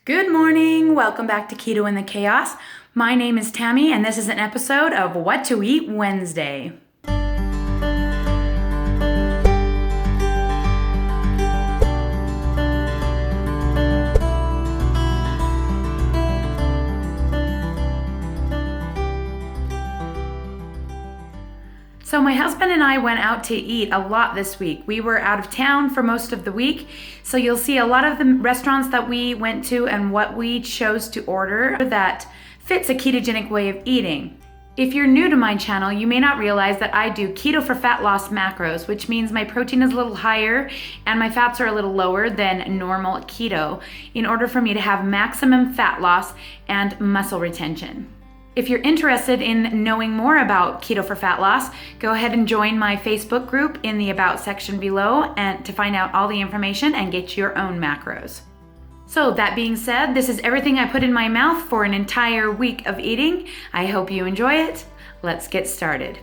Good morning. Welcome back to Keto in the Chaos. My name is Tammy, and this is an episode of What to Eat Wednesday. So my husband and I went out to eat a lot this week. We were out of town for most of the week, so you'll see a lot of the restaurants that we went to and what we chose to order that fits a ketogenic way of eating. If you're new to my channel, you may not realize that I do keto for fat loss macros, which means my protein is a little higher and my fats are a little lower than normal keto in order for me to have maximum fat loss and muscle retention. If you're interested in knowing more about keto for fat loss, go ahead and join my Facebook group in the About section below and to find out all the information and get your own macros. So that being said, this is everything I put in my mouth for an entire week of eating. I hope you enjoy it. Let's get started.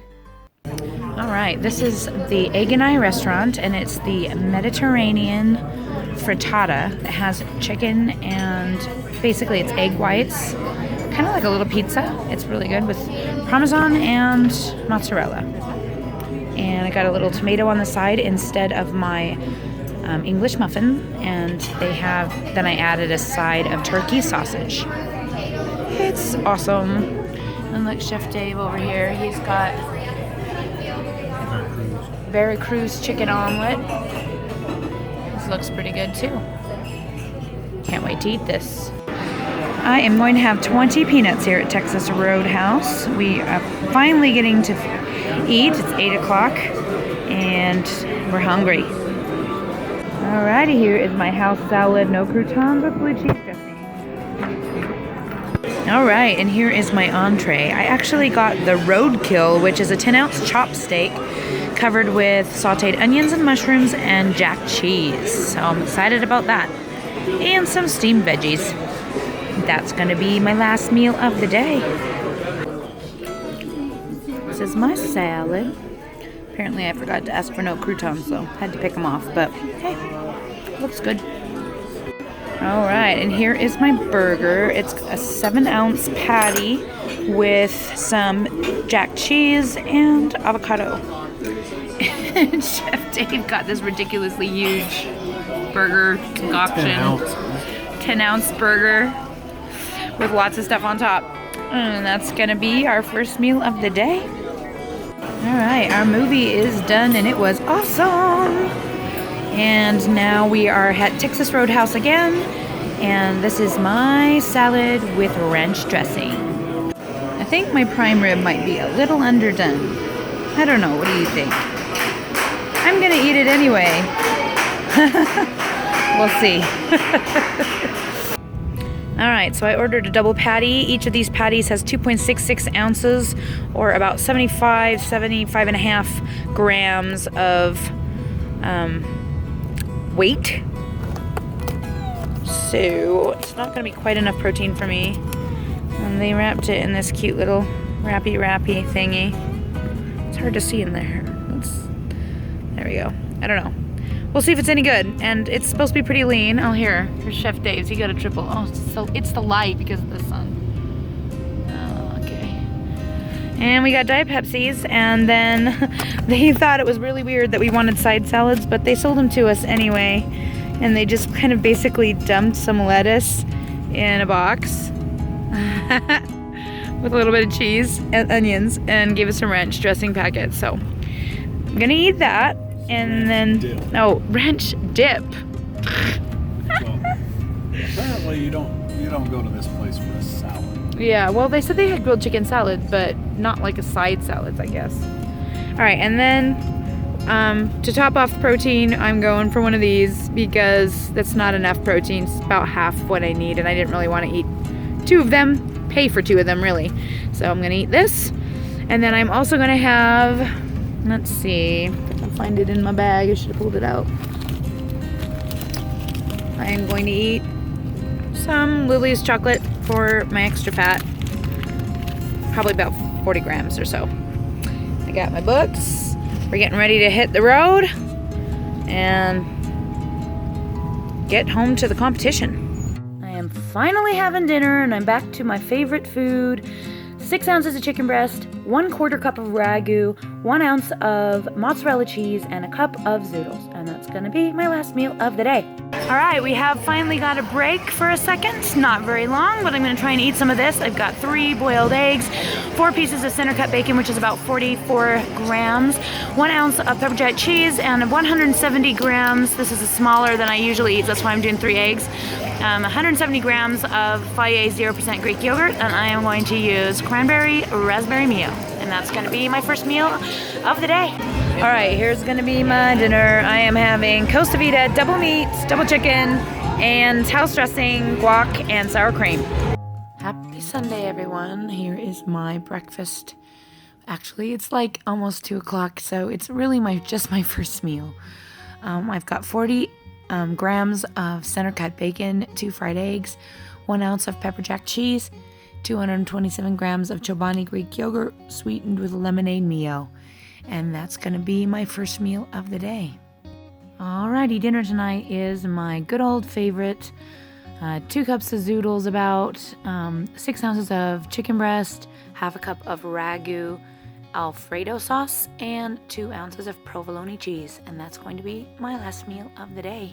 All right, this is the Egg and I restaurant, and it's the Mediterranean frittata. It has chicken and basically it's egg whites. Kind of like a little pizza. It's really good with Parmesan and mozzarella. And I got a little tomato on the side instead of my English muffin. And then I added a side of turkey sausage. It's awesome. And look, Chef Dave over here. He's got Veracruz chicken omelet. This looks pretty good too. Can't wait to eat this. I am going to have 20 peanuts here at Texas Roadhouse. We are finally getting to eat. It's 8 o'clock and we're hungry. Alrighty, here is my house salad, no croutons with blue cheese dressing. Alright, and here is my entree. I actually got the roadkill, which is a 10-ounce chop steak covered with sauteed onions and mushrooms and jack cheese. So I'm excited about that. And some steamed veggies. That's going to be my last meal of the day. This is my salad. Apparently I forgot to ask for no croutons, so had to pick them off. But hey, looks good. All right, and here is my burger. It's a 7-ounce patty with some jack cheese and avocado. And Chef Dave got this ridiculously huge burger concoction. 10-ounce burger with lots of stuff on top. And that's gonna be our first meal of the day. Alright, our movie is done and it was awesome. And now we are at Texas Roadhouse again. And this is my salad with ranch dressing. I think my prime rib might be a little underdone. I don't know, what do you think? I'm gonna eat it anyway. We'll see. Alright, so I ordered a double patty. Each of these patties has 2.66 ounces or about 75.5 grams of weight. So it's not going to be quite enough protein for me. And they wrapped it in this cute little wrappy thingy. It's hard to see in there. There we go. I don't know. We'll see if it's any good, and it's supposed to be pretty lean. Oh, here's Chef Dave's. He got a triple. Oh, so it's the light because of the sun. Oh, okay. And we got Diet Pepsis, and then they thought it was really weird that we wanted side salads, but they sold them to us anyway, and they just kind of basically dumped some lettuce in a box with a little bit of cheese and onions, and gave us some ranch dressing packets. So I'm gonna eat that. And then, ranch dip. Well, apparently you don't go to this place for a salad. Yeah, well, they said they had grilled chicken salad, but not like a side salads, I guess. All right, and then to top off the protein, I'm going for one of these because that's not enough protein. It's about half what I need, and I didn't really want to eat 2 of them, pay for 2 of them, really. So I'm going to eat this. And then I'm also going to have, let's see, I'll find it in my bag. I should have pulled it out. I am going to eat some Lily's chocolate for my extra fat. Probably about 40 grams or so. I got my books. We're getting ready to hit the road and get home to the competition. I am finally having dinner and I'm back to my favorite food. 6 ounces of chicken breast, 1/4 cup of ragu, 1 ounce of mozzarella cheese, and a cup of zoodles. And that's gonna be my last meal of the day. All right, we have finally got a break for a second. Not very long, but I'm gonna try and eat some of this. I've got 3 boiled eggs, 4 pieces of center cut bacon, which is about 44 grams, 1 ounce of pepper jack cheese, and 170 grams, this is smaller than I usually eat, that's why I'm doing 3 eggs. 170 grams of Fage 0% Greek yogurt, and I am going to use cranberry raspberry Mio. And that's gonna be my first meal of the day. All right, here's gonna be my dinner. I am having Costa Vida double meat, double chicken, and house dressing, guac, and sour cream. Happy Sunday, everyone. Here is my breakfast. Actually, it's like almost 2 o'clock, so it's really just my first meal. I've got 40 grams of center cut bacon, 2 fried eggs, 1 ounce of pepper jack cheese, 227 grams of Chobani Greek yogurt sweetened with lemonade Mio. And that's gonna be my first meal of the day. Alrighty, dinner tonight is my good old favorite. 2 cups of zoodles, about 6 ounces of chicken breast, half a cup of ragu Alfredo sauce, and 2 ounces of provolone cheese. And that's going to be my last meal of the day.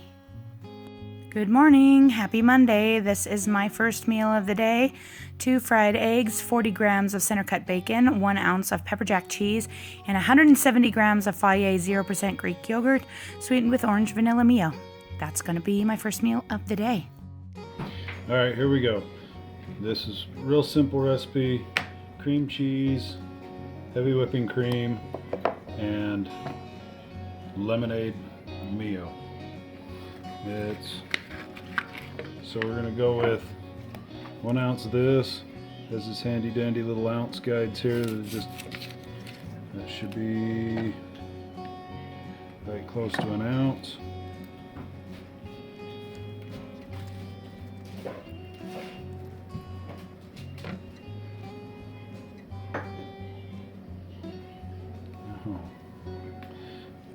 Good morning, happy Monday. This is my first meal of the day. 2 fried eggs, 40 grams of center cut bacon, 1 ounce of pepper jack cheese, and 170 grams of Fage 0% Greek yogurt, sweetened with orange vanilla Mio. That's gonna be my first meal of the day. All right, here we go. This is real simple recipe: cream cheese, heavy whipping cream, and lemonade Mio. So we're gonna go with 1 ounce of this. There's this handy dandy little ounce guides here that should be right close to an ounce.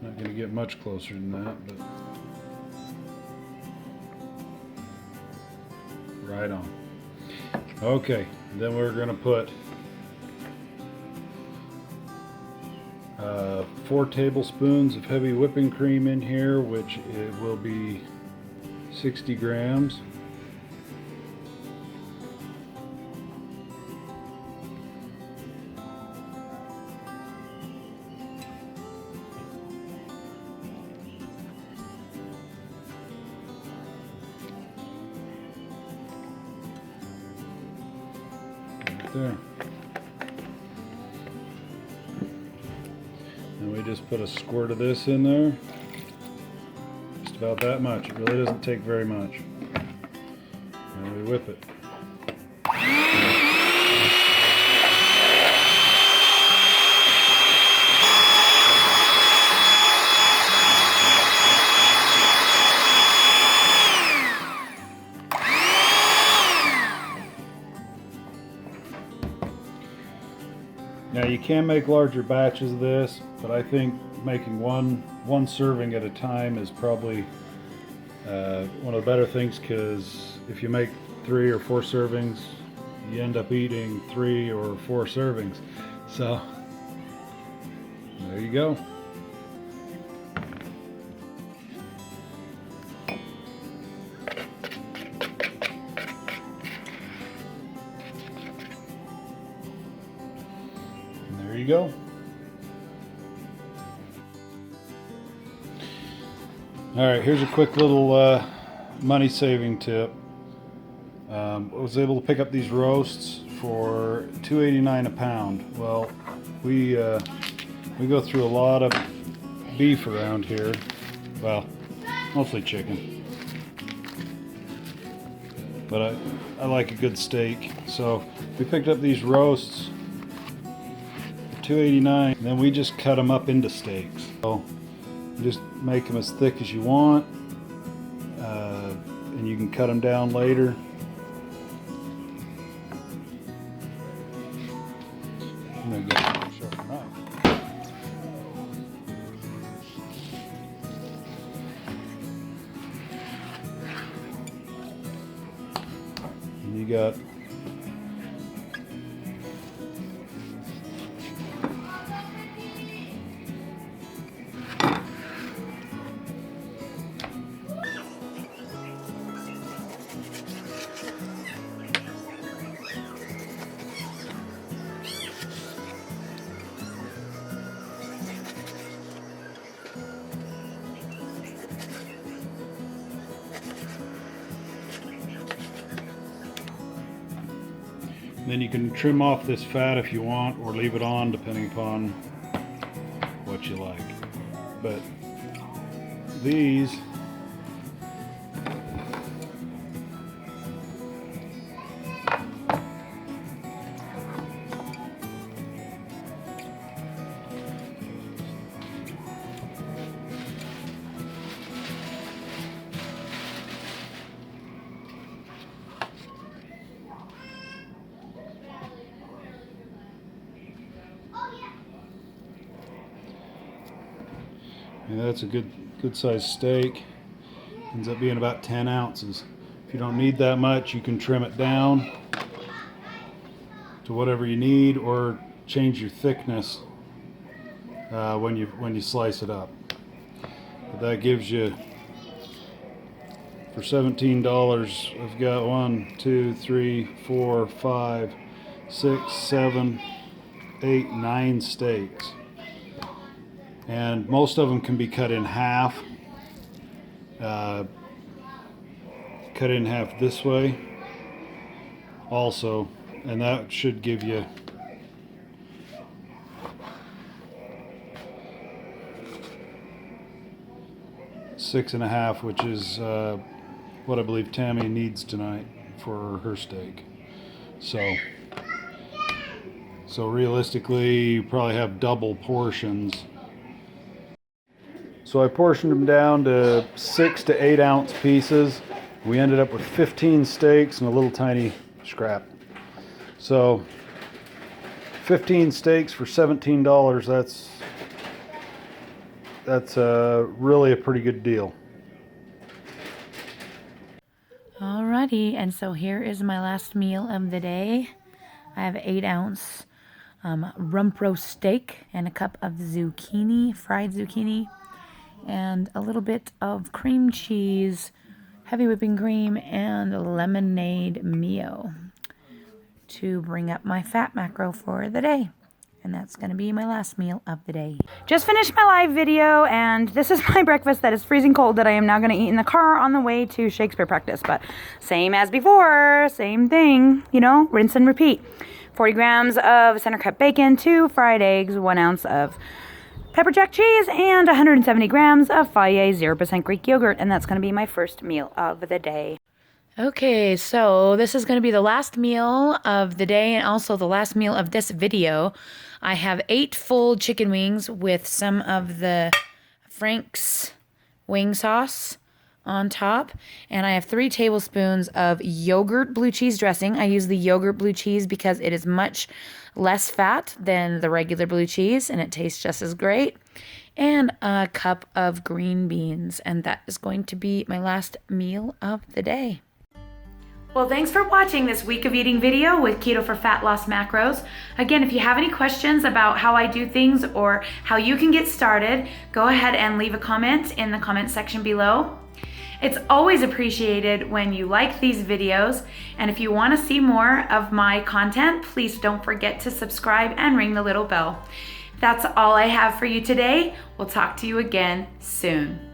Not gonna get much closer than that, but right on. Okay, then we're gonna put 4 tablespoons of heavy whipping cream in here, which it will be 60 grams. There. And we just put a squirt of this in there. Just about that much. It really doesn't take very much. And we whip it. Now you can make larger batches of this, but I think making one serving at a time is probably one of the better things, because if you make 3 or 4 servings, you end up eating 3 or 4 servings. So there you go. There you go. All right, here's a quick little money saving tip. I was able to pick up these roasts for $2.89 a pound. Well, we go through a lot of beef around here. Well, mostly chicken. But I like a good steak. So we picked up these roasts, $2.89, and then we just cut them up into steaks. So you just make them as thick as you want, and you can cut them down later. I'm gonna get a sharp knife. You got then you can trim off this fat if you want, or leave it on depending upon what you like. But these that's a good sized steak. Ends up being about 10 ounces. If you don't need that much, you can trim it down to whatever you need, or change your thickness when you slice it up. But that gives you, for $17, I've got 1, 2, 3, 4, 5, 6, 7, 8, 9 steaks. And most of them can be cut in half. Cut in half this way also, and that should give you six and a half, which is what I believe Tammy needs tonight for her steak. So realistically, you probably have double portions. So I portioned them down to 6 to 8 ounce pieces. We ended up with 15 steaks and a little tiny scrap. So 15 steaks for $17, that's really a pretty good deal. Alrighty, and so here is my last meal of the day. I have 8 ounce rump roast steak and a cup of zucchini, fried zucchini, and a little bit of cream cheese, heavy whipping cream, and lemonade mio to bring up my fat macro for the day. And that's going to be my last meal of the day. Just finished my live video, and this is my breakfast that is freezing cold that I am now going to eat in the car on the way to Shakespeare practice. But same as before, same thing, you know, rinse and repeat. 40 grams of center cut bacon, 2 fried eggs, 1 ounce of pepper jack cheese, and 170 grams of Fage 0% Greek yogurt. And that's going to be my first meal of the day. Okay, so this is going to be the last meal of the day and also the last meal of this video. I have 8 full chicken wings with some of the Frank's wing sauce on top, and I have 3 tablespoons of yogurt blue cheese dressing. I use the yogurt blue cheese because it is much less fat than the regular blue cheese, and it tastes just as great. And a cup of green beans, and that is going to be my last meal of the day. Well, thanks for watching this week of eating video with Keto for Fat Loss Macros. Again, if you have any questions about how I do things or how you can get started, go ahead and leave a comment in the comment section below. It's always appreciated when you like these videos, and if you want to see more of my content, please don't forget to subscribe and ring the little bell. That's all I have for you today. We'll talk to you again soon.